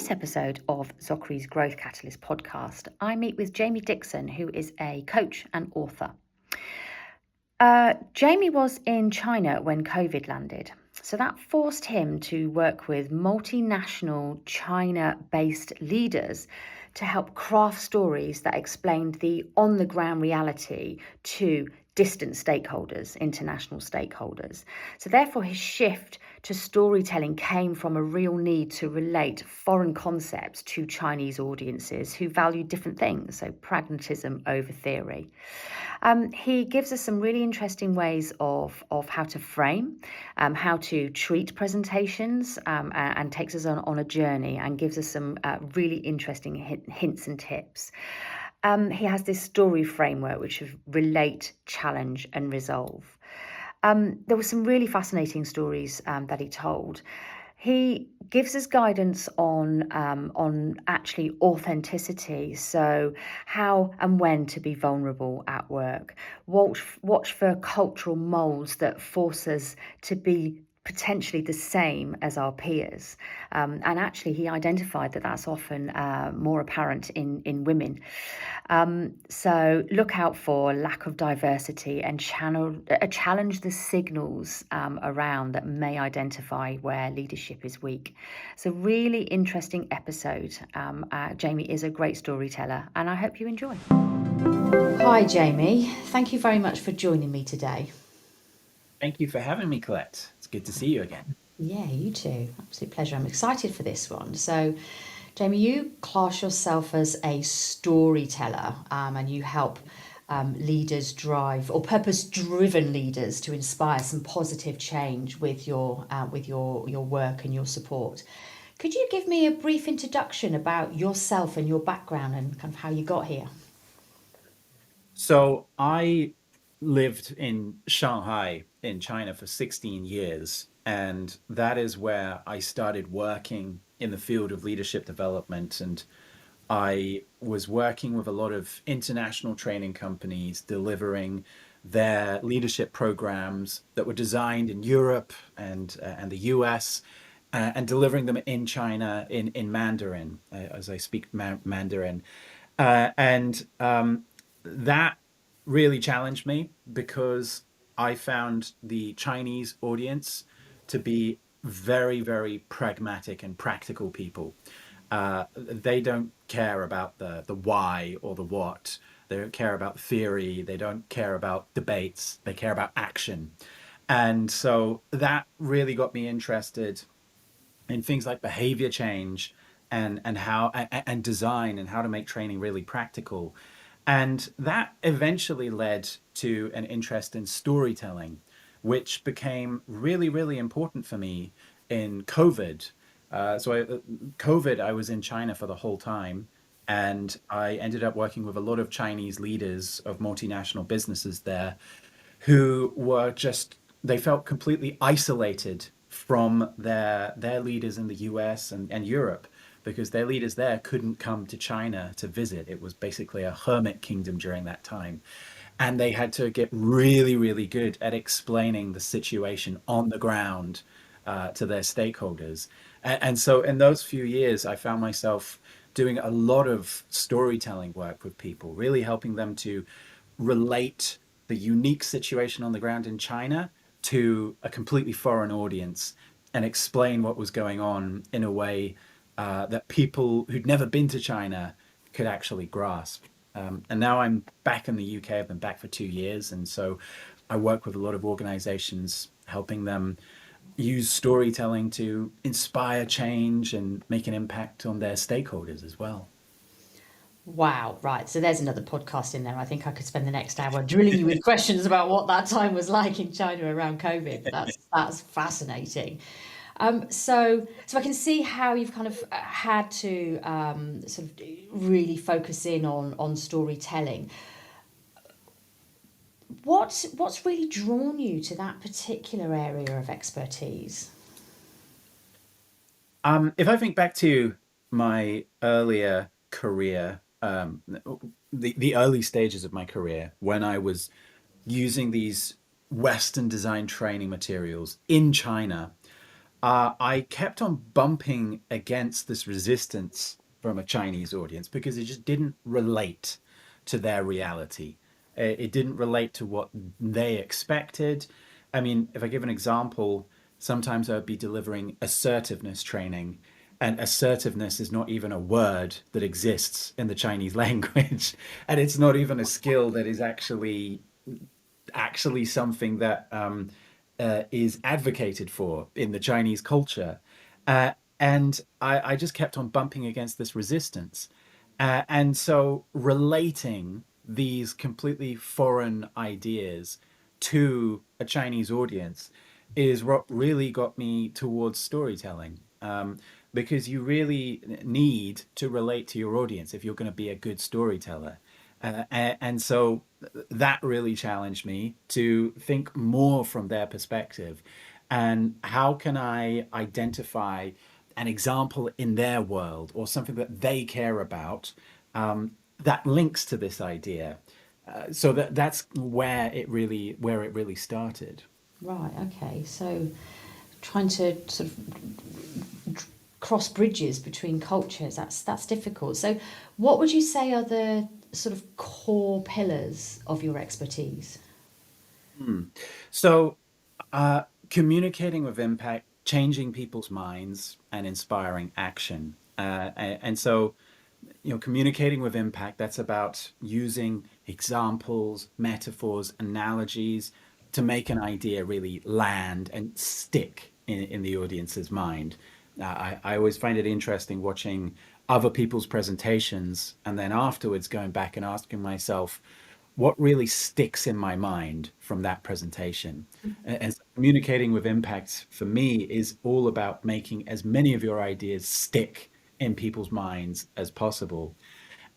this episode of ZOKRI's Growth Catalyst podcast, I meet with Jamie Dixon, who is a coach and author. Jamie was in China when COVID landed, so that forced him to work with multinational China-based leaders to help craft stories that explained the on-the-ground reality to distant stakeholders, international stakeholders. So therefore his shift to storytelling came from a real need to relate foreign concepts to Chinese audiences who value different things, so pragmatism over theory. He gives us some really interesting ways of how to frame, how to treat presentations, and takes us on a journey and gives us some really interesting hints and tips. He has this story framework which is relate, challenge, and resolve. There were some really fascinating stories that he told. He gives us guidance on actually authenticity, so how and when to be vulnerable at work. Watch for cultural molds that force us to be potentially the same as our peers. And actually he identified that that's often more apparent in women. So look out for lack of diversity and challenge the signals around that may identify where leadership is weak. It's a really interesting episode. Jamie is a great storyteller and I hope you enjoy. Hi Jamie, thank you very much for joining me today. Thank you for having me, Collette. It's good to see you again. Yeah, you too. Absolute pleasure. I'm excited for this one. So, Jamie, you class yourself as a storyteller, and you help leaders drive, or purpose-driven leaders, to inspire some positive change with your work and your support. Could you give me a brief introduction about yourself and your background and kind of how you got here? So I lived in Shanghai in China for 16 years, and that is where I started working in the field of leadership development. And I was working with a lot of international training companies delivering their leadership programs that were designed in Europe and the US, and delivering them in China in Mandarin, as I speak Mandarin. And that really challenged me because I found the Chinese audience to be very, very pragmatic and practical people. They don't care about the why or the what. They don't care about theory. They don't care about debates. They care about action. And so that really got me interested in things like behavior change and how and design and how to make training really practical. And that eventually led to an interest in storytelling, which became really, really important for me in COVID. COVID, I was in China for the whole time, and I ended up working with a lot of Chinese leaders of multinational businesses there who were just, they felt completely isolated from their leaders in the US and Europe, because their leaders there couldn't come to China to visit. It was basically a hermit kingdom during that time. And they had to get really, really good at explaining the situation on the ground to their stakeholders. And so in those few years, I found myself doing a lot of storytelling work with people, really helping them to relate the unique situation on the ground in China to a completely foreign audience and explain what was going on in a way that people who'd never been to China could actually grasp. And now I'm back in the UK. I've been back for 2 years. And so I work with a lot of organizations, helping them use storytelling to inspire change and make an impact on their stakeholders as well. Wow, right. So there's another podcast in there. I think I could spend the next hour drilling you with questions about what that time was like in China around COVID. That's fascinating. So I can see how you've kind of had to sort of really focus in on storytelling. What's really drawn you to that particular area of expertise? If I think back to my earlier career, the early stages of my career, when I was using these Western design training materials in China, I kept on bumping against this resistance from a Chinese audience because it just didn't relate to their reality. It didn't relate to what they expected. I mean, if I give an example, sometimes I'd be delivering assertiveness training, and assertiveness is not even a word that exists in the Chinese language, and it's not even a skill that is actually something that is advocated for in the Chinese culture. And I just kept on bumping against this resistance. And so relating these completely foreign ideas to a Chinese audience is what really got me towards storytelling. Because you really need to relate to your audience if you're going to be a good storyteller. And so that really challenged me to think more from their perspective. And how can I identify an example in their world or something that they care about that links to this idea? So that's where it really started. Right, okay. So trying to sort of cross bridges between cultures, that's difficult. So what would you say are the sort of core pillars of your expertise? Hmm. So communicating with impact, changing people's minds, and inspiring action. And so, communicating with impact, that's about using examples, metaphors, analogies to make an idea really land and stick in the audience's mind. I always find it interesting watching other people's presentations and then afterwards going back and asking myself, what really sticks in my mind from that presentation? And so communicating with impact for me is all about making as many of your ideas stick in people's minds as possible.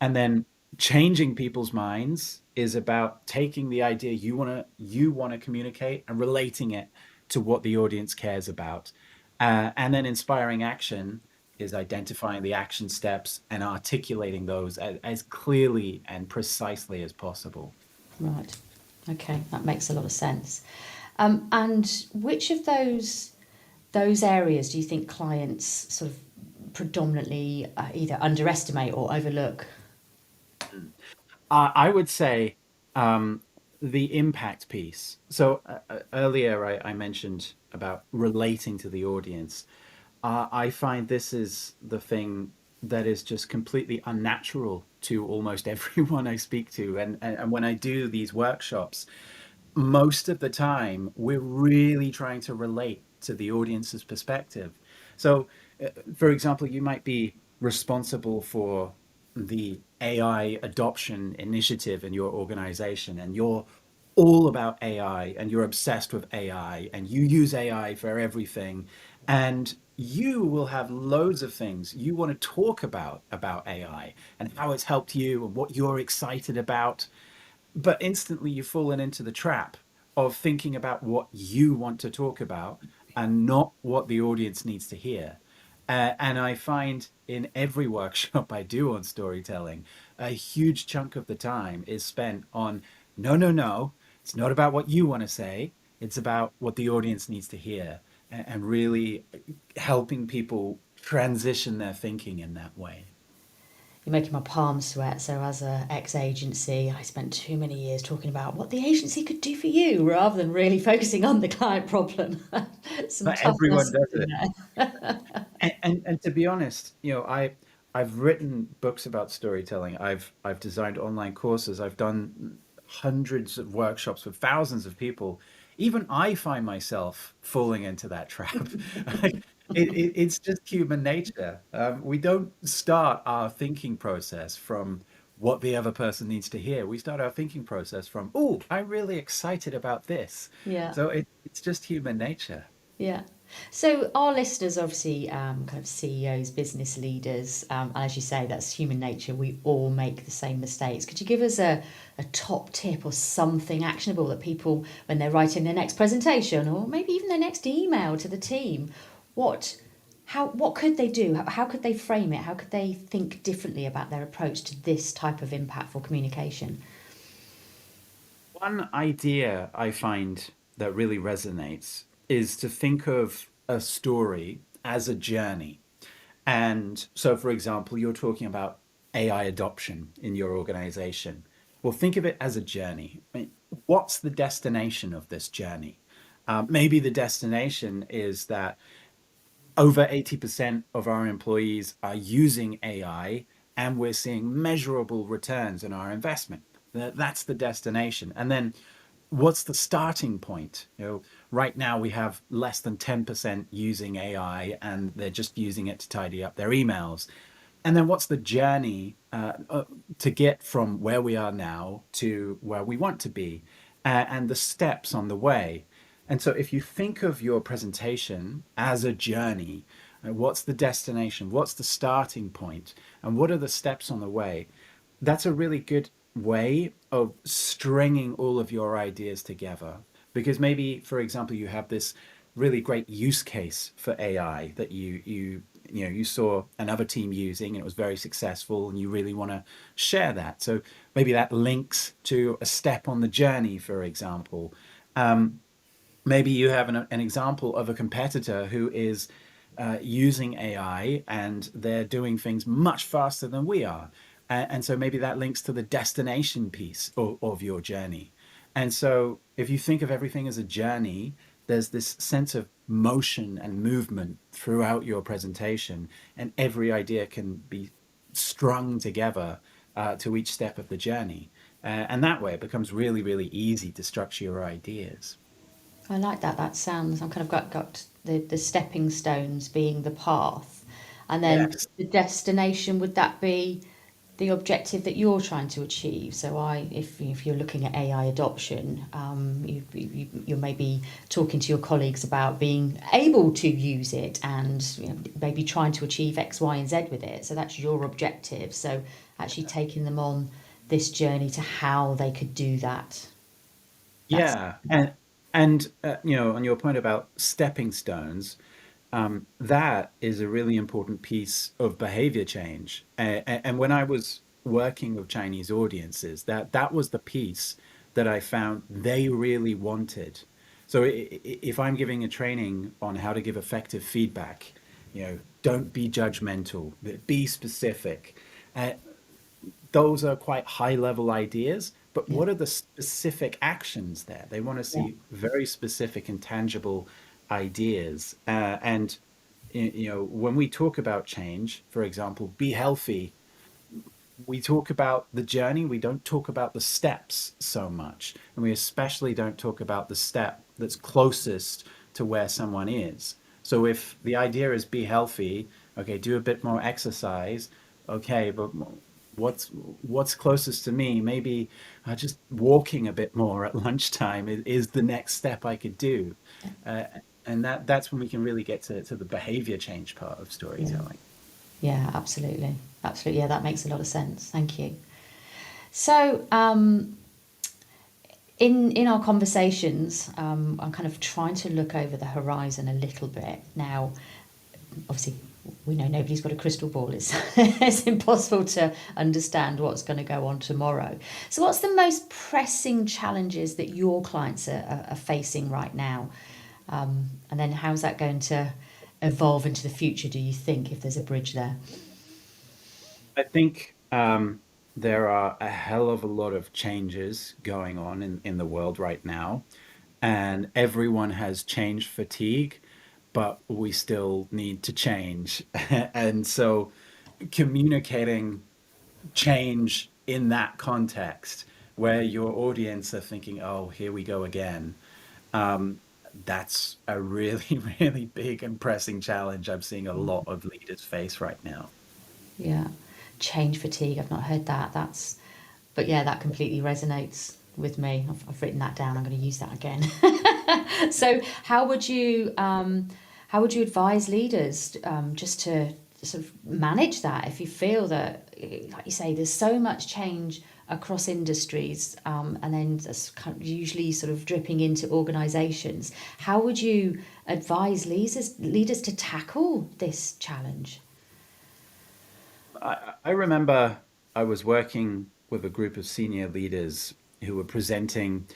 And then changing people's minds is about taking the idea you want to communicate and relating it to what the audience cares about. And then inspiring action is identifying the action steps and articulating those as clearly and precisely as possible. Right. Okay, that makes a lot of sense. And which of those areas do you think clients sort of predominantly either underestimate or overlook? I would say um, the impact piece. So earlier I mentioned about relating to the audience. I find this is the thing that is just completely unnatural to almost everyone I speak to. And when I do these workshops, most of the time we're really trying to relate to the audience's perspective. So, for example, you might be responsible for the AI adoption initiative in your organization, and you're all about AI and you're obsessed with AI and you use AI for everything. And you will have loads of things you want to talk about AI and how it's helped you and what you're excited about, but instantly you've fallen into the trap of thinking about what you want to talk about and not what the audience needs to hear. And I find in every workshop I do on storytelling, a huge chunk of the time is spent on no, no, no, it's not about what you want to say, it's about what the audience needs to hear, and really helping people transition their thinking in that way. You're making my palms sweat. So, as a ex-agency, I spent too many years talking about what the agency could do for you rather than really focusing on the client problem. Some Not tough everyone lessons does in it. there. And to be honest, I've written books about storytelling. I've designed online courses. I've done hundreds of workshops with thousands of people. Even I find myself falling into that trap. It's just human nature. We don't start our thinking process from what the other person needs to hear. We start our thinking process from, oh, I'm really excited about this. Yeah. So it's just human nature. Yeah. So our listeners, are obviously, kind of CEOs, business leaders, and as you say, that's human nature. We all make the same mistakes. Could you give us a top tip or something actionable that people, when they're writing their next presentation or maybe even their next email to the team, what what could they do? How could they frame it? How could they think differently about their approach to this type of impactful communication? One idea I find that really resonates is to think of a story as a journey. And so, for example, you're talking about AI adoption in your organization. Well, think of it as a journey. I mean, what's the destination of this journey? Maybe the destination is that over 80% of our employees are using AI and we're seeing measurable returns in our investment. That's the destination. And then what's the starting point? Right now we have less than 10% using AI and they're just using it to tidy up their emails. And then what's the journey to get from where we are now to where we want to be, and the steps on the way. And so if you think of your presentation as a journey, what's the destination? What's the starting point? And what are the steps on the way? That's a really good way of stringing all of your ideas together. Because maybe, for example, you have this really great use case for AI that you saw another team using and it was very successful and you really want to share that. So maybe that links to a step on the journey, for example. Maybe you have an example of a competitor who is using AI and they're doing things much faster than we are. And so maybe that links to the destination piece of your journey. And so if you think of everything as a journey, there's this sense of motion and movement throughout your presentation, and every idea can be strung together to each step of the journey. And that way it becomes really, really easy to structure your ideas. I like that. That sounds. I'm kind of got the stepping stones being the path, and then Yes. the destination. Would that be the objective that you're trying to achieve? So, if you're looking at AI adoption, you're maybe talking to your colleagues about being able to use it, and maybe trying to achieve X, Y, and Z with it. So that's your objective. So actually taking them on this journey to how they could do that. That's Yeah, and on your point about stepping stones, that is a really important piece of behavior change. And when I was working with Chinese audiences, that was the piece that I found they really wanted. So if I'm giving a training on how to give effective feedback, don't be judgmental, be specific. Uh, those are quite high level ideas, but yeah, what are the specific actions there? They want to yeah, see very specific and tangible ideas. And when we talk about change, for example, be healthy, we talk about the journey, we don't talk about the steps so much. And we especially don't talk about the step that's closest to where someone is. So if the idea is be healthy, okay, do a bit more exercise, okay, but what's closest to me? Maybe just walking a bit more at lunchtime is the next step I could do. Uh, and that's when we can really get to the behavior change part of yeah, storytelling. yeah, absolutely, absolutely. Yeah, that makes a lot of sense. Thank you. So, in our conversations, I'm kind of trying to look over the horizon a little bit now. Obviously, we know nobody's got a crystal ball. It's it's impossible to understand what's going to go on tomorrow. So, what's the most pressing challenges that your clients are facing right now? And then, how's that going to evolve into the future? Do you think, if there's a bridge there? I think there are a hell of a lot of changes going on in the world right now, and everyone has change fatigue, but we still need to change. And so communicating change in that context where your audience are thinking, oh, here we go again. Um, that's a really, really big and pressing challenge I'm seeing a lot of leaders face right now. Yeah, change fatigue. I've not heard that. But yeah, that completely resonates with me. I've written that down. I'm going to use that again. So, how would you advise leaders just to sort of manage that if you feel that, like you say, there's so much change across industries, and then that's kind of usually sort of dripping into organisations. How would you advise leaders to tackle this challenge? I remember I was working with a group of senior leaders who were presenting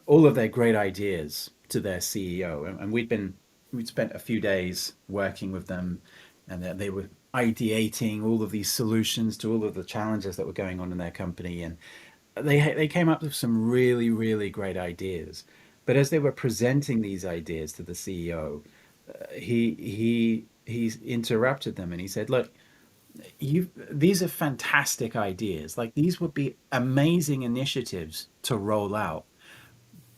all of their great ideas to their CEO, and we'd been we'd spent a few days working with them, and they were ideating all of these solutions to all of the challenges that were going on in their company, and they came up with some really great ideas. But as they were presenting these ideas to the CEO, he interrupted them and he said, "Look, you these are fantastic ideas. Like these would be amazing initiatives to roll out.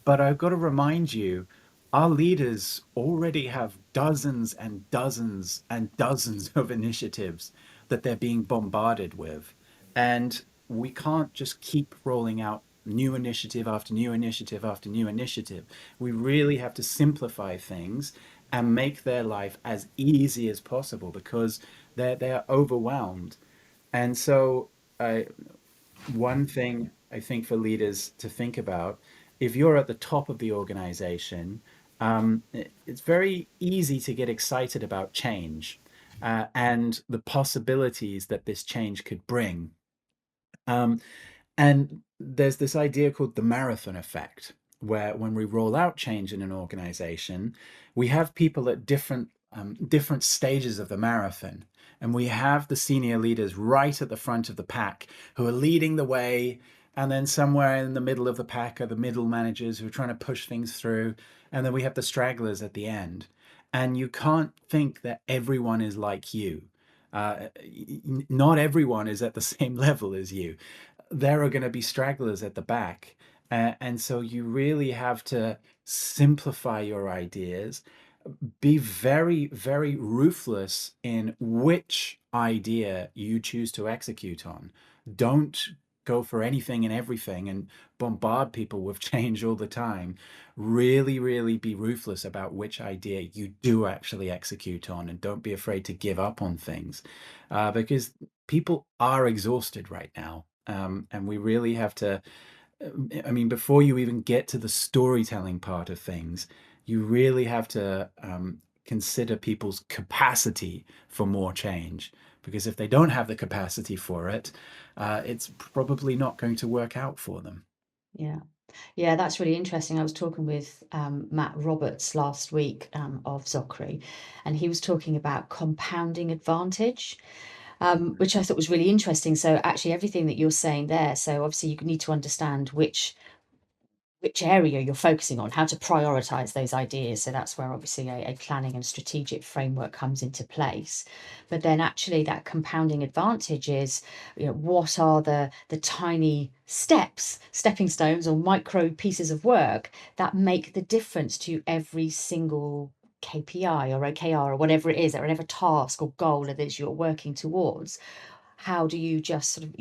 But I've got to remind you, our leaders already have dozens and dozens and dozens of initiatives that they're being bombarded with. And we can't just keep rolling out new initiative after new initiative after new initiative. We really have to simplify things and make their life as easy as possible because they're overwhelmed. And so one thing I think for leaders to think about, if you're at the top of the organization, it's very easy to get excited about change and the possibilities that this change could bring. Um, and there's this idea called the marathon effect, where when we roll out change in an organization, we have people at different stages of the marathon. And we have the senior leaders right at the front of the pack who are leading the way. And then somewhere in the middle of the pack are the middle managers who are trying to push things through. And then we have the stragglers at the end. And you can't think that everyone is like you. Not everyone is at the same level as you. There are going to be stragglers at the back. And so you really have to simplify your ideas, be very ruthless in which idea you choose to execute on. Don't go for anything and everything and bombard people with change all the time. Really be ruthless about which idea you do actually execute on, and don't be afraid to give up on things because people are exhausted right now. And we really have to, I mean, before you even get to the storytelling part of things, you really have to consider people's capacity for more change. Because if they don't have the capacity for it, it's probably not going to work out for them. Yeah. Yeah, that's really interesting. I was talking with Matt Roberts last week of ZOKRI, and he was talking about compounding advantage, which I thought was really interesting. So actually, everything that you're saying there. So obviously, you need to understand which area you're focusing on, how to prioritize those ideas. So that's where obviously a planning and strategic framework comes into place. But then actually that compounding advantage is, what are the tiny stepping stones or micro pieces of work that make the difference to every single KPI or OKR or whatever it is, or whatever task or goal it is you're working towards. How do you just sort of,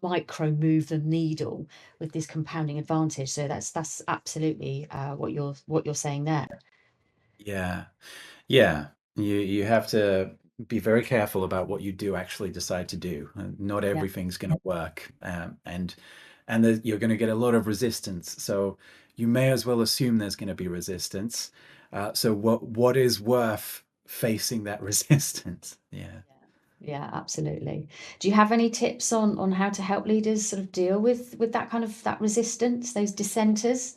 micro move the needle with this compounding advantage? So that's absolutely what you're saying there. Yeah. Yeah, you have to be very careful about what you do actually decide to do. Not Yeah. everything's going to work, and you're going to get a lot of resistance. So you may as well assume there's going to be resistance. So what is worth facing that resistance? Yeah. Yeah, absolutely. Do you have any tips on how to help leaders sort of deal with that kind of that resistance, those dissenters?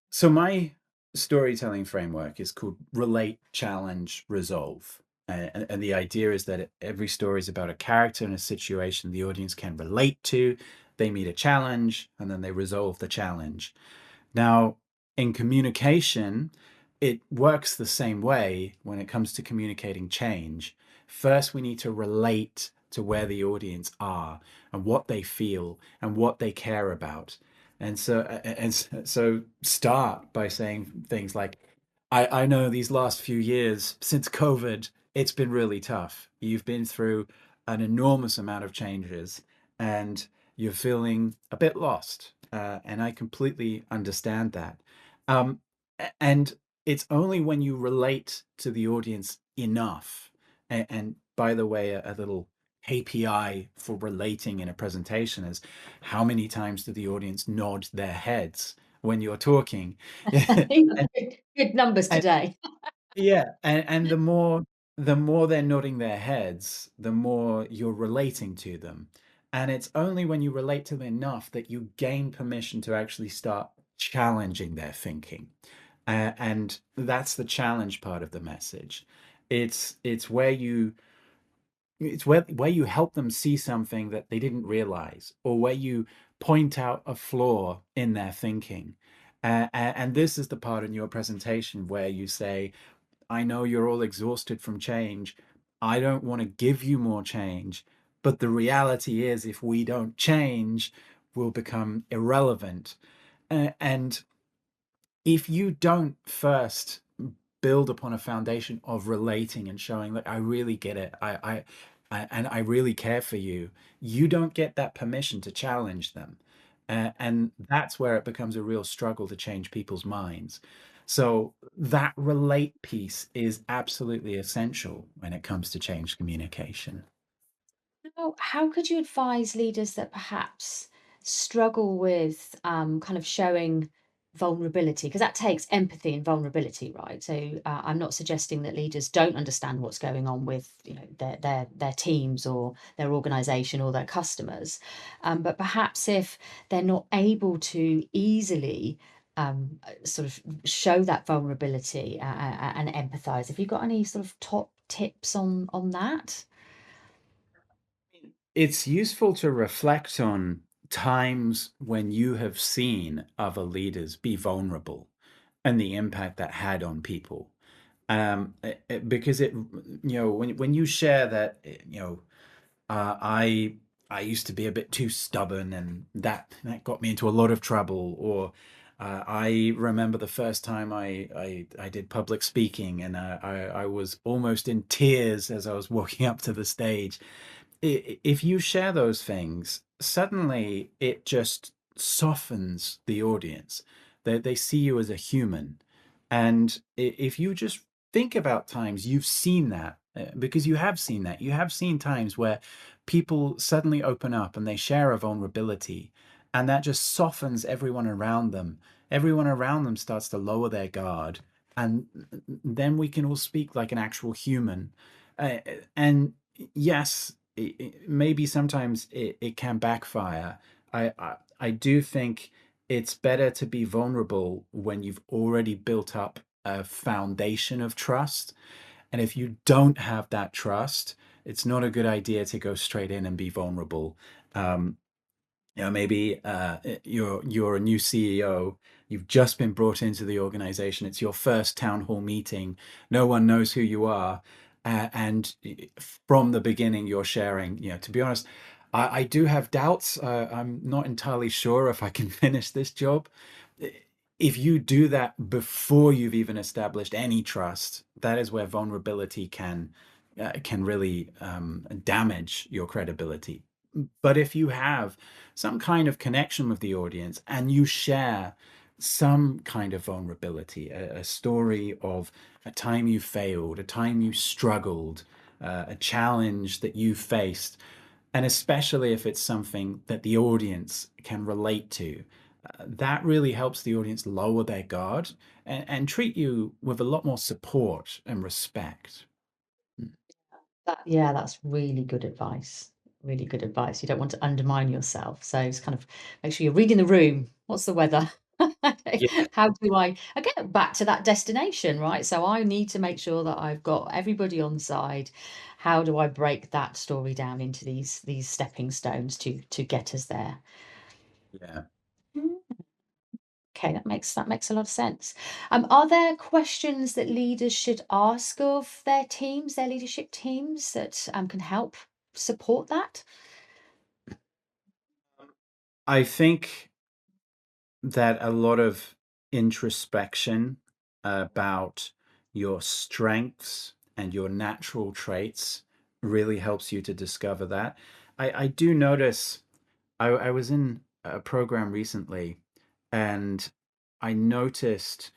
So my storytelling framework is called Relate, Challenge, Resolve. And the idea is that every story is about a character and a situation the audience can relate to. They meet a challenge and then they resolve the challenge. Now, in communication, it works the same way when it comes to communicating change. First, we need to relate to where the audience are and what they feel and what they care about. And so start by saying things like, I know these last few years since COVID, it's been really tough. You've been through an enormous amount of changes and you're feeling a bit lost. And I completely understand that. Um, and it's only when you relate to the audience enough. And by the way, a little KPI for relating in a presentation is how many times do the audience nod their heads when you're talking? and, Good numbers and today. yeah, and the more they're nodding their heads, the more you're relating to them. And it's only when you relate to them enough that you gain permission to actually start challenging their thinking. And that's the challenge part of the message. It's where where you help them see something that they didn't realize, or where you point out a flaw in their thinking. And this is the part in your presentation where you say, I know you're all exhausted from change. I don't want to give you more change. But the reality is, if we don't change, we'll become irrelevant. And if you don't first build upon a foundation of relating and showing that I really get it, and I really care for you, you don't get that permission to challenge them. And that's where it becomes a real struggle to change people's minds. So that relate piece is absolutely essential when it comes to change communication. How could you advise leaders that perhaps struggle with kind of showing vulnerability? Because that takes empathy and vulnerability, right? So I'm not suggesting that leaders don't understand what's going on with, you know, their teams or their organization or their customers, but perhaps if they're not able to easily sort of show that vulnerability and empathize, have you got any sort of top tips on that? It's useful to reflect on times when you have seen other leaders be vulnerable and the impact that had on people. Because when you share that, uh, I I used to be a bit too stubborn, and that got me into a lot of trouble. Or I remember the first time I did public speaking, and I was almost in tears as I was walking up to the stage. If you share those things, suddenly it just softens the audience. They see you as a human. And if you just think about times you've seen that, because you have seen that, you have seen times where people suddenly open up and they share a vulnerability, and that just softens everyone around them. Everyone around them starts to lower their guard, and then we can all speak like an actual human. And yes, maybe sometimes it can backfire. I do think it's better to be vulnerable when you've already built up a foundation of trust. And if you don't have that trust, it's not a good idea to go straight in and be vulnerable. Um, maybe you're a new CEO, you've just been brought into the organization, it's your first town hall meeting, no one knows who you are, and from the beginning you're sharing. To be honest, I do have doubts. I'm not entirely sure if I can finish this job. If you do that before you've even established any trust, that is where vulnerability can really damage your credibility. But if you have some kind of connection with the audience and you share some kind of vulnerability, a story of a time you failed, a time you struggled, a challenge that you faced, and especially if it's something that the audience can relate to, that really helps the audience lower their guard and treat you with a lot more support and respect. Yeah, that's really good advice. Really good advice. You don't want to undermine yourself. So it's kind of make sure you're reading the room. What's the weather? Yeah, How do I get back to that destination, right? So I need to make sure that I've got everybody on side. How do I break that story down into these stepping stones to get us there? yeah. Mm, okay, that makes a lot of sense. Are there questions that leaders should ask of their teams, their leadership teams, that can help support that? I think that a lot of introspection about your strengths and your natural traits really helps you to discover that. I do notice, I was in a program recently, and I noticed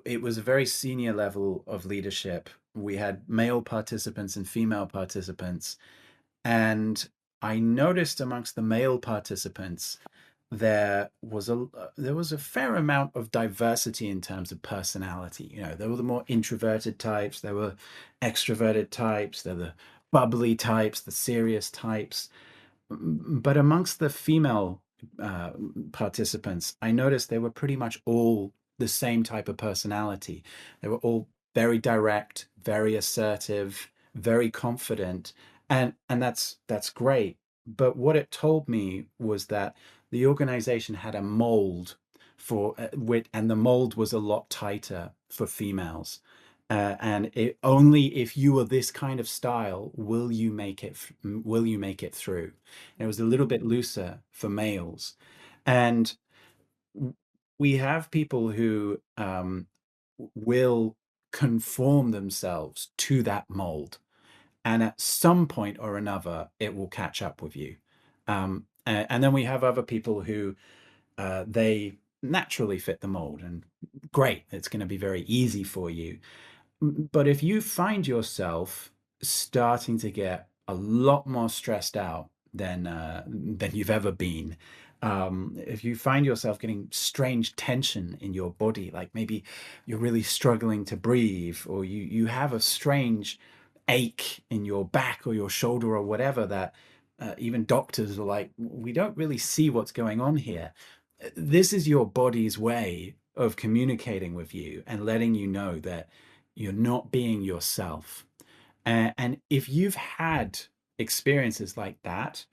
it was a very senior level of leadership. We had male participants and female participants, and I noticed amongst the male participants there was a fair amount of diversity in terms of personality. There were the more introverted types, there were extroverted types, there were the bubbly types, the serious types. But amongst the female uh, participants, I noticed they were pretty much all the same type of personality. They were all very direct, very assertive, very confident, and that's great. But what it told me was that the organization had a mold for and the mold was a lot tighter for females. And only if you are this kind of style will you make it through. And it was a little bit looser for males, and we have people who will conform themselves to that mold, and at some point or another, it will catch up with you. And then we have other people who they naturally fit the mold, and great, it's going to be very easy for you. But if you find yourself starting to get a lot more stressed out than you've ever been, if you find yourself getting strange tension in your body, like maybe you're really struggling to breathe, or you have a strange ache in your back or your shoulder or whatever that even doctors are like, we don't really see what's going on here. This is your body's way of communicating with you and letting you know that you're not being yourself. And if you've had experiences like that,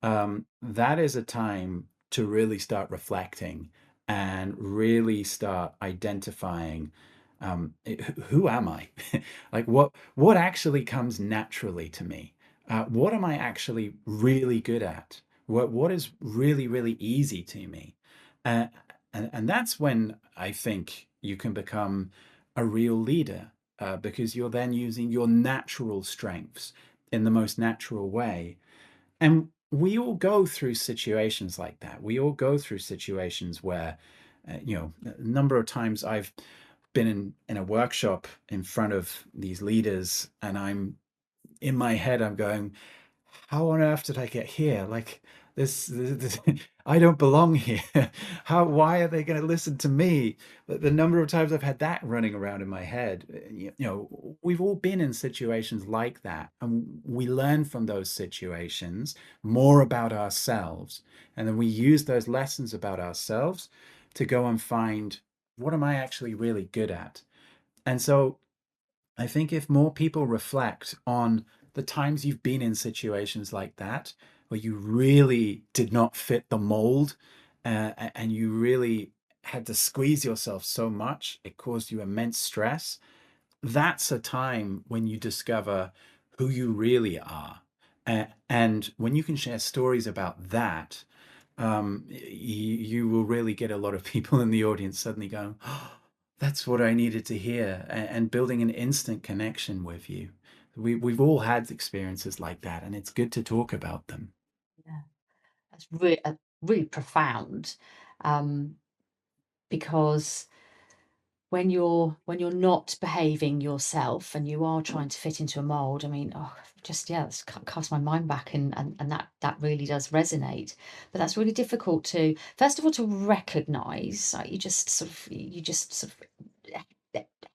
that is a time to really start reflecting and really start identifying, who am I? Like what actually comes naturally to me? What am I actually really good at? What is really, really easy to me? Uh, and that's when I think you can become a real leader, because you're then using your natural strengths in the most natural way. And we all go through situations like that. We all go through situations where, a number of times I've been in a workshop in front of these leaders, and I'm in my head, I'm going, how on earth did I get here? Like this I don't belong here. Why are they going to listen to me? The number of times I've had that running around in my head, we've all been in situations like that, and we learn from those situations more about ourselves. And then we use those lessons about ourselves to go and find, what am I actually really good at? And so I think if more people reflect on the times you've been in situations like that, where you really did not fit the mold, and you really had to squeeze yourself so much, it caused you immense stress, that's a time when you discover who you really are. And when you can share stories about that, you will really get a lot of people in the audience suddenly going, oh, that's what I needed to hear, and building an instant connection with you. We've all had experiences like that, and it's good to talk about them. Yeah, that's really profound, um, because when you're not behaving yourself and you are trying to fit into a mold, I mean, oh, just yeah, it's cast my mind back, and that really does resonate. But that's really difficult to, first of all, to recognize. Like, you just sort of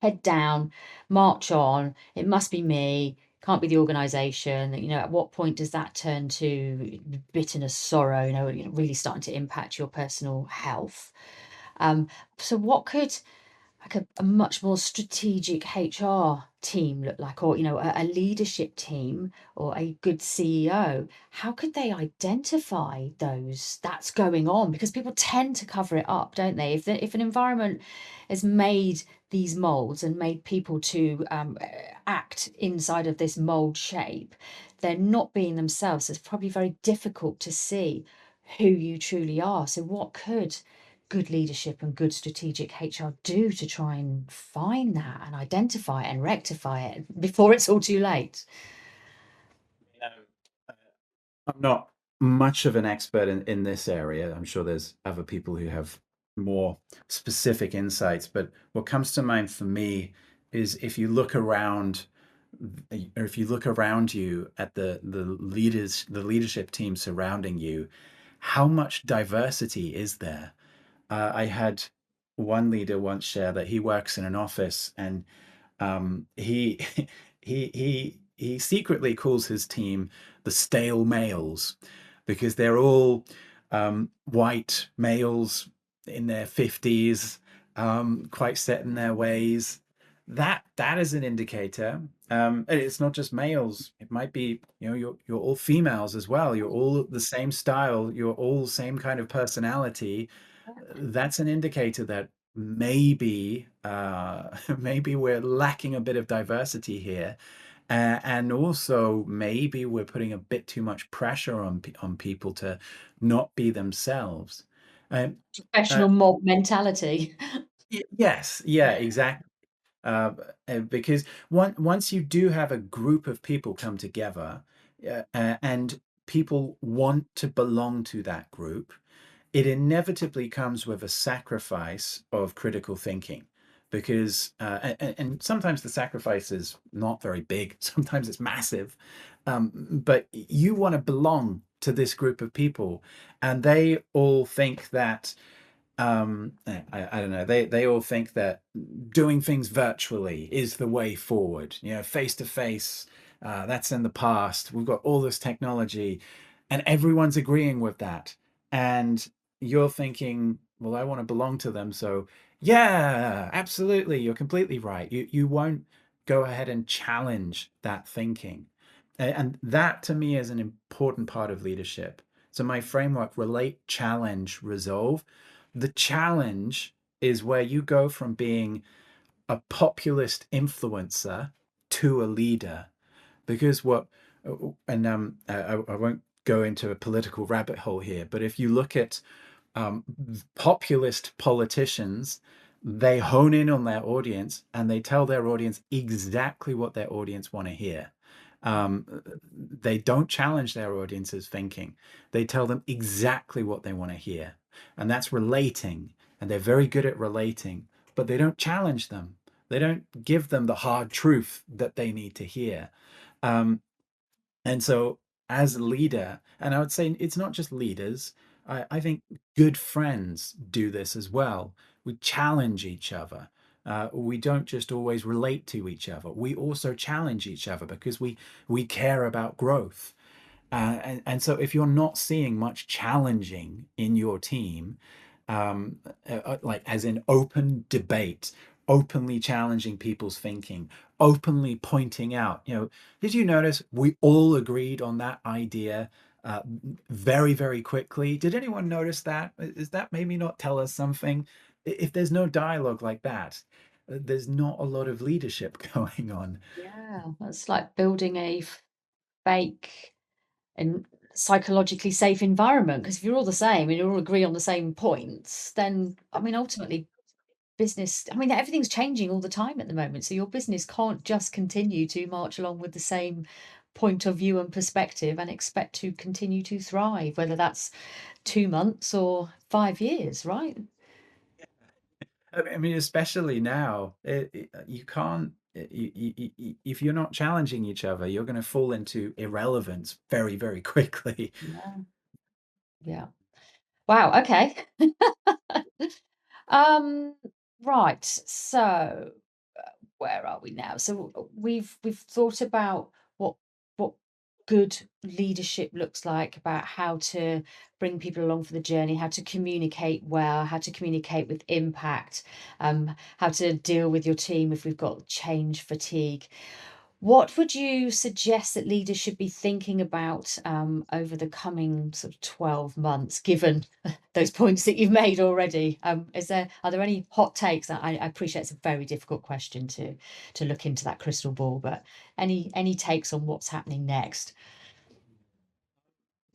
head down, march on. It must be me. Can't be the organization. At what point does that turn to bitterness, sorrow? Really starting to impact your personal health. So what could, like, a much more strategic HR team look like, or a leadership team, or a good CEO? How could they identify those that's going on? Because people tend to cover it up, don't they? If an environment has made these molds and made people to act inside of this mold shape, they're not being themselves. It's probably very difficult to see who you truly are. So what could good leadership and good strategic HR do to try and find that and identify it and rectify it before it's all too late? You know, I'm not much of an expert in this area. I'm sure there's other people who have more specific insights, but what comes to mind for me is, if you look around, or if you look around you at the leadership team surrounding you, how much diversity is there? I had one leader once share that he works in an office, and he he secretly calls his team the stale males, because they're all white males in their 50s, quite set in their ways. That is an indicator. And it's not just males. It might be, you're all females as well. You're all the same style. You're all the same kind of personality. That's an indicator that maybe maybe we're lacking a bit of diversity here, and also maybe we're putting a bit too much pressure on people to not be themselves. Um, uh, Professional mob mentality. yes, yeah, exactly. Uh, because once you do have a group of people come together, and people want to belong to that group, it inevitably comes with a sacrifice of critical thinking, because and sometimes the sacrifice is not very big, sometimes it's massive, but you want to belong to this group of people, and they all think that I don't know. They all think that doing things virtually is the way forward. Face to face, that's in the past. We've got all this technology, and everyone's agreeing with that. And you're thinking, well, I want to belong to them, so yeah, absolutely, you're completely right. You won't go ahead and challenge that thinking, and that to me is an important part of leadership. So my framework: relate, challenge, resolve. The challenge is where you go from being a populist influencer to a leader. Because and I won't go into a political rabbit hole here, but if you look at um, populist politicians, they hone in on their audience and they tell their audience exactly what their audience want to hear. Um, they don't challenge their audience's thinking. They tell them exactly what they want to hear. And that's relating. And they're very good at relating, but they don't challenge them. They don't give them the hard truth that they need to hear. Um, and so, as a leader, and I would say it's not just leaders, I think good friends do this as well. We challenge each other. We don't just always relate to each other. We also challenge each other because we care about growth. And so, if you're not seeing much challenging in your team, like as in open debate, openly challenging people's thinking, openly pointing out, did you notice we all agreed on that idea very, very quickly? Did anyone notice that? Is that maybe not tell us something? If there's no dialogue like that, there's not a lot of leadership going on. Yeah, that's like building a fake and psychologically safe environment. Because if you're all the same and you all agree on the same points, then I mean, ultimately, business. I mean, everything's changing all the time at the moment, so your business can't just continue to march along with the same point of view and perspective and expect to continue to thrive, whether that's 2 months or 5 years, right? I mean, especially now, you can't. If you're not challenging each other, you're going to fall into irrelevance very, very quickly. Yeah. Yeah. Wow. Okay. Um, right. So, where are we now? So we've thought about what what good leadership looks like, about how to bring people along for the journey, how to communicate well, how to communicate with impact, how to deal with your team if we've got change fatigue. What would you suggest that leaders should be thinking about over the coming sort of 12 months, given those points that you've made already? Are there any hot takes? I appreciate it's a very difficult question to look into that crystal ball, but any takes on what's happening next?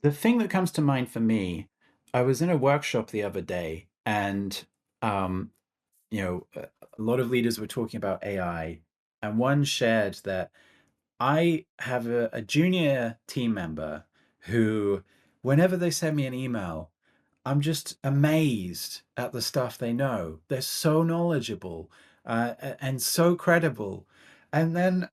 The thing that comes to mind for me, I was in a workshop the other day, and um, a lot of leaders were talking about AI, and one shared that I have a junior team member who, whenever they send me an email, I'm just amazed at the stuff they know. They're so knowledgeable, and so credible. And then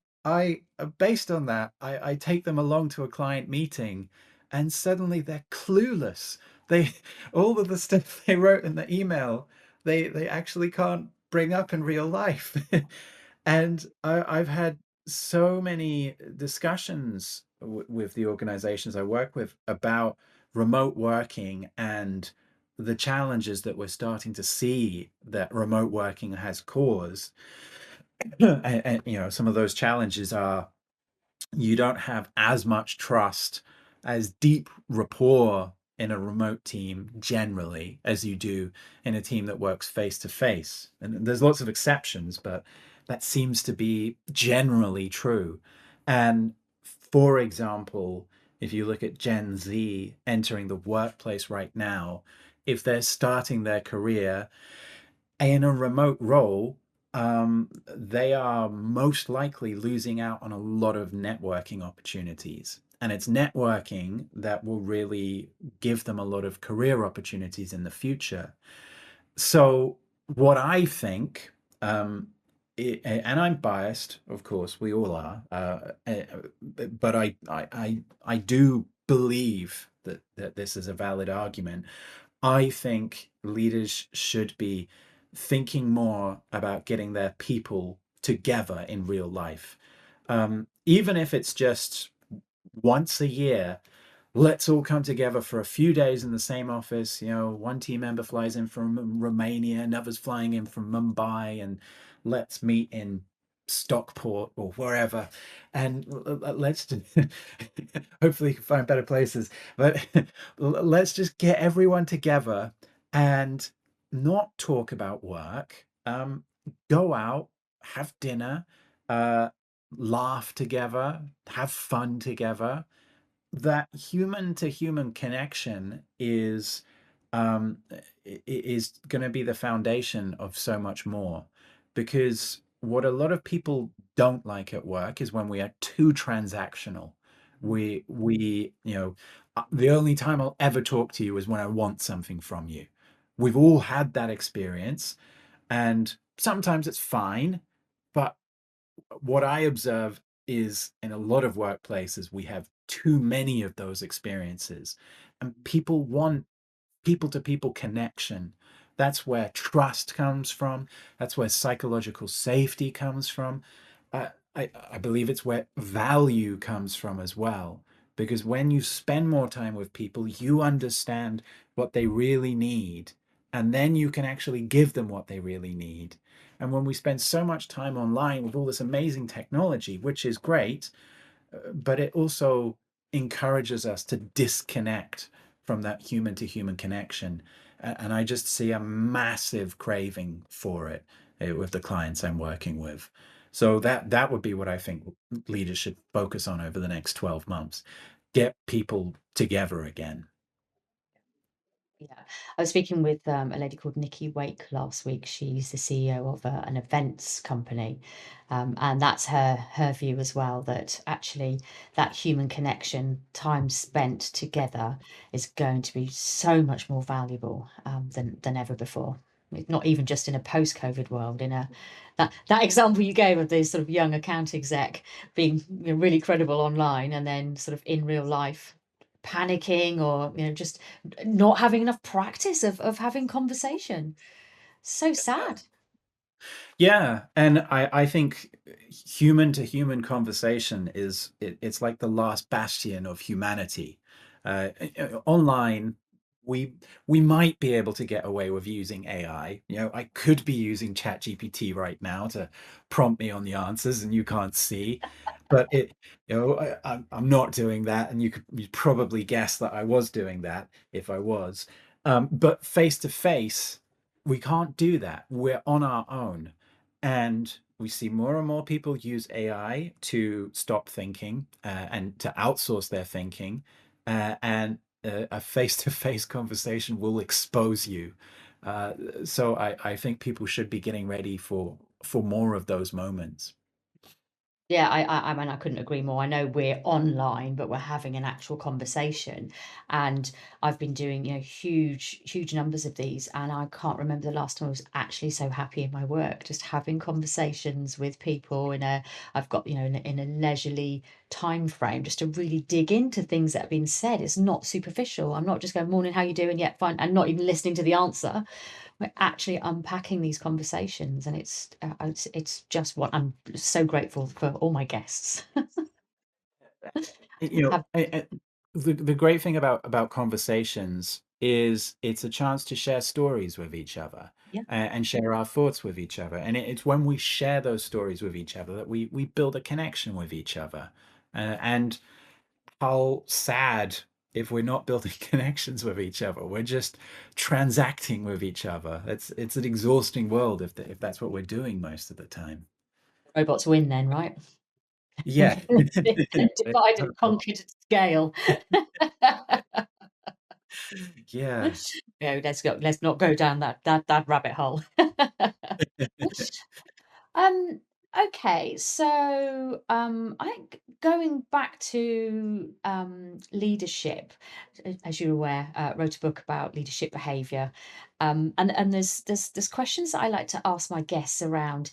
based on that, I take them along to a client meeting, and suddenly they're clueless. They, all of the stuff they wrote in the email, they actually can't bring up in real life. And I've had so many discussions with the organizations I work with about remote working and the challenges that we're starting to see that remote working has caused, and some of those challenges are you don't have as much trust, as deep rapport in a remote team generally as you do in a team that works face to face. And there's lots of exceptions, but that seems to be generally true. And for example, if you look at Gen Z entering the workplace right now, if they're starting their career in a remote role, they are most likely losing out on a lot of networking opportunities. And it's networking that will really give them a lot of career opportunities in the future. So, what I think, and I'm biased, of course, we all are, but I do believe that this is a valid argument. I think leaders should be thinking more about getting their people together in real life. Even if it's just once a year, let's all come together for a few days in the same office. One team member flies in from Romania, another's flying in from Mumbai, and let's meet in Stockport or wherever, and let's hopefully find better places. But let's just get everyone together and not talk about work. Go out, have dinner, uh, laugh together, have fun together. That human to human connection is going to be the foundation of so much more, because what a lot of people don't like at work is when we are too transactional. The only time I'll ever talk to you is when I want something from you. We've all had that experience, and sometimes it's fine, but what I observe is in a lot of workplaces, we have too many of those experiences, and people want people to people connection. That's where trust comes from. That's where psychological safety comes from. I believe it's where value comes from as well. Because when you spend more time with people, you understand what they really need, and then you can actually give them what they really need. And when we spend so much time online with all this amazing technology, which is great, but it also encourages us to disconnect from that human to human connection. And I just see a massive craving for it with the clients I'm working with. So that would be what I think leaders should focus on over the next 12 months. Get people together again. Yeah, I was speaking with a lady called Nikki Wake last week. She's the CEO of an events company, and that's her view as well. That actually, that human connection, time spent together, is going to be so much more valuable than ever before. Not even just in a post-COVID world. In a that example you gave of this sort of young account exec being really credible online, and then sort of in real life panicking, or just not having enough practice of having conversation. So sad. Yeah, and I think human to human conversation it's like the last bastion of humanity. Online, we we might be able to get away with using AI. I could be using ChatGPT right now to prompt me on the answers, and you can't see, but I'm not doing that, and you'd probably guess that I was doing that if I was. But face to face, we can't do that. We're on our own. And we see more and more people use AI to stop thinking and to outsource their thinking. And a face-to-face conversation will expose you. So I think people should be getting ready for more of those moments. Yeah, I mean, I couldn't agree more. I know we're online, but we're having an actual conversation. And I've been doing, huge numbers of these, and I can't remember the last time I was actually so happy in my work, just having conversations with people I've got, in a leisurely time frame, just to really dig into things that have been said. It's not superficial. I'm not just going, morning, how you doing? Yeah, fine, and not even listening to the answer. We're actually unpacking these conversations, and it's just what I'm so grateful for all my guests. You know, Have the great thing about conversations is it's a chance to share stories with each other, Yeah. and share our thoughts with each other. And it's when we share those stories with each other that we build a connection with each other. And how sad if we're not building connections with each other. We're just transacting with each other. It's an exhausting world if that's what we're doing most of the time. Robots win then, right? Yeah. Divide and conquered scale. Yeah. No, let's not go down that rabbit hole. Um, okay, so I think going back to leadership, as you're aware, wrote a book about leadership behaviour, and there's questions that I like to ask my guests around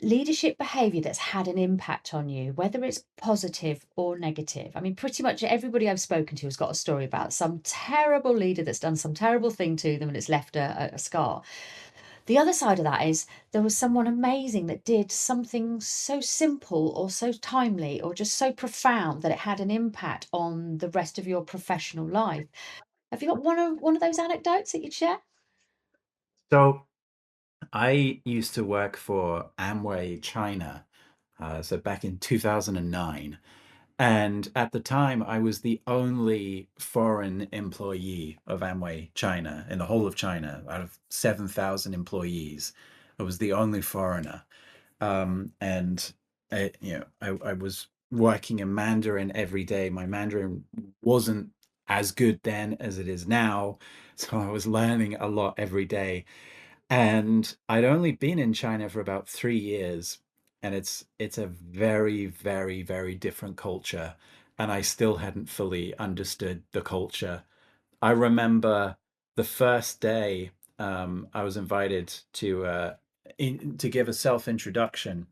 leadership behaviour that's had an impact on you, whether it's positive or negative. I mean, pretty much everybody I've spoken to has got a story about some terrible leader that's done some terrible thing to them and it's left a scar. The other side of that is there was someone amazing that did something so simple or so timely or just so profound that it had an impact on the rest of your professional life. Have you got one of those anecdotes that you'd share? So I used to work for Amway China, so back in 2009. And at the time, I was the only foreign employee of Amway China in the whole of China. Out of 7,000 employees, I was the only foreigner. And I was working in Mandarin every day. My Mandarin wasn't as good then as it is now, so I was learning a lot every day. And I'd only been in China for about 3 years, and it's a very, very, very different culture, and I still hadn't fully understood the culture. I remember the first day I was invited to give a self-introduction.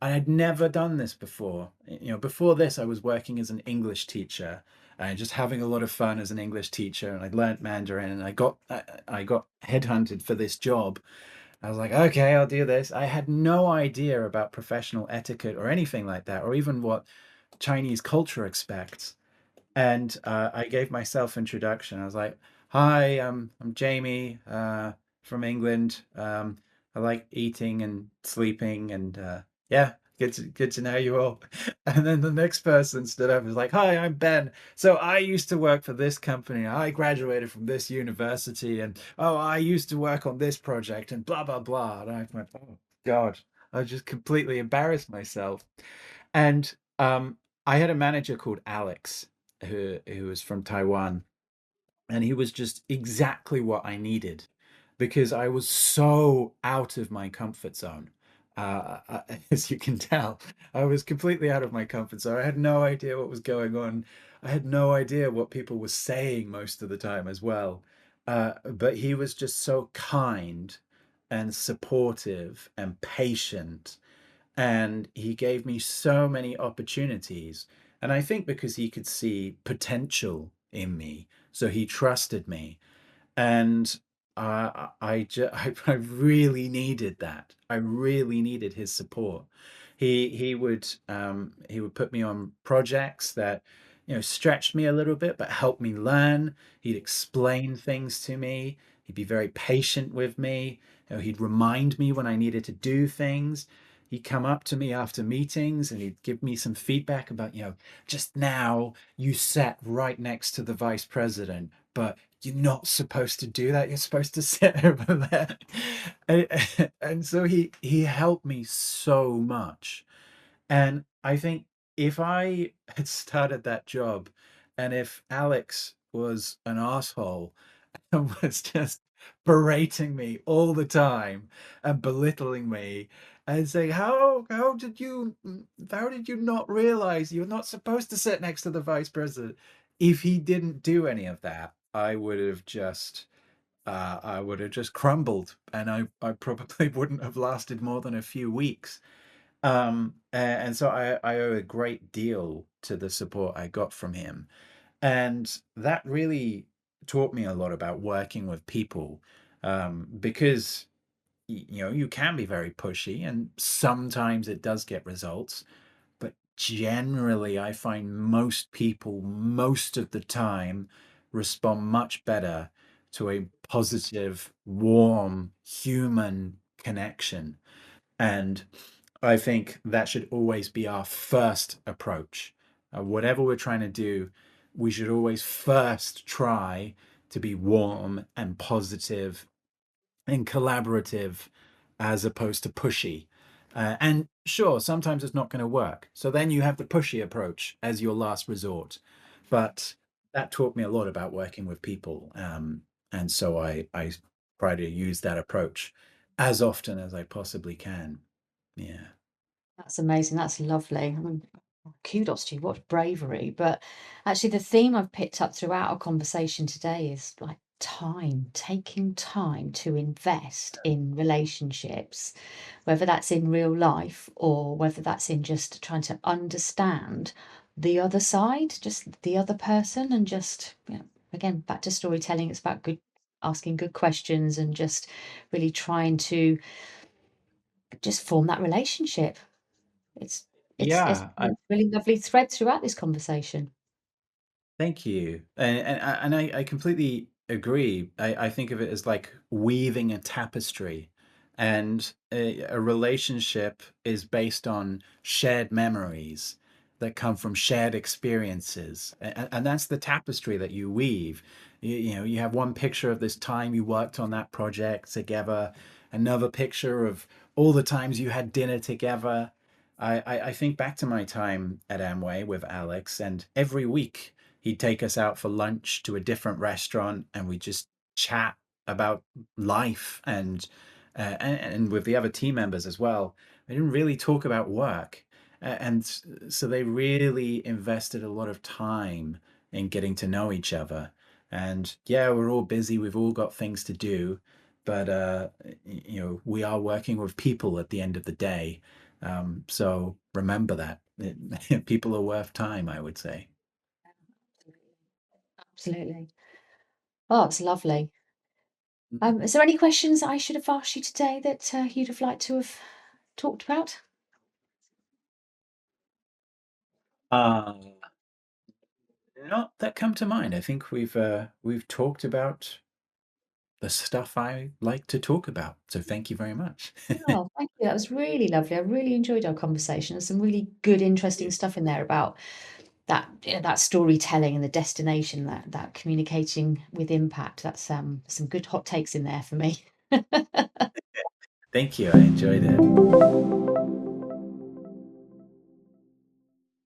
I had never done this before. Before this, I was working as an English teacher and just having a lot of fun as an English teacher. And I'd learnt Mandarin, and I got headhunted for this job. I was like, okay, I'll do this. I had no idea about professional etiquette or anything like that, or even what Chinese culture expects. And I gave my self introduction. I was like, "Hi, I'm Jamie from England. I like eating and sleeping, and yeah, good to know you all." And then the next person stood up and was like, "Hi, I'm Ben. So I used to work for this company. I graduated from this university, and oh, I used to work on this project, and blah blah blah." And I went, "Oh God." I just completely embarrassed myself. And I had a manager called Alex who was from Taiwan, and he was just exactly what I needed because I was so out of my comfort zone. As you can tell, I was completely out of my comfort zone. I had no idea what was going on. I had no idea what people were saying most of the time as well. But he was just so kind and supportive and patient, and he gave me so many opportunities. And I think because he could see potential in me, so he trusted me. And I really needed that. I really needed his support. He would put me on projects that stretched me a little bit but helped me learn. He'd explain things to me. He'd be very patient with me. He'd remind me when I needed to do things. He'd come up to me after meetings and he'd give me some feedback about, just now you sat right next to the vice president, but you're not supposed to do that. You're supposed to sit over there. And so he helped me so much. And I think if I had started that job and if Alex was an asshole and was just berating me all the time and belittling me and saying, how did you not realize you're not supposed to sit next to the vice president? If he didn't do any of that, I would have just crumbled, and I probably wouldn't have lasted more than a few weeks. And so I owe a great deal to the support I got from him. And that really taught me a lot about working with people, because you can be very pushy, and sometimes it does get results. But generally, I find most people, most of the time, respond much better to a positive, warm, human connection. And I think that should always be our first approach. Whatever we're trying to do, we should always first try to be warm and positive and collaborative as opposed to pushy. And sure, sometimes it's not going to work. So then you have the pushy approach as your last resort. But that taught me a lot about working with people. And so I try to use that approach as often as I possibly can. Yeah. That's amazing. That's lovely. I mean, kudos to you. What bravery. But actually, the theme I've picked up throughout our conversation today is like time, taking time to invest in relationships, whether that's in real life or whether that's in just trying to understand the other side, just the other person, and just, again, back to storytelling. It's about asking good questions and just really trying to just form that relationship. It's it's Yeah, been a really lovely thread throughout this conversation. thank you. And I completely agree. I think of it as like weaving a tapestry, and a relationship is based on shared memories that come from shared experiences. And that's the tapestry that you weave. You have one picture of this time you worked on that project together, another picture of all the times you had dinner together. I think back to my time at Amway with Alex, and every week he'd take us out for lunch to a different restaurant, and we just chat about life, and with the other team members as well. We didn't really talk about work, and so they really invested a lot of time in getting to know each other. And yeah, we're all busy. We've all got things to do, but we are working with people at the end of the day. So remember that people are worth time, I would say. Absolutely. Oh, it's lovely. Is there any questions I should have asked you today that you'd have liked to have talked about? Uh, Not that come to mind. I think we've talked about the stuff I like to talk about. So thank you very much. Oh, thank you. That was really lovely. I really enjoyed our conversation. There's some really good, interesting Yeah. stuff in there about that, that storytelling and the destination, that communicating with impact. That's some good hot takes in there for me. Thank you. I enjoyed it.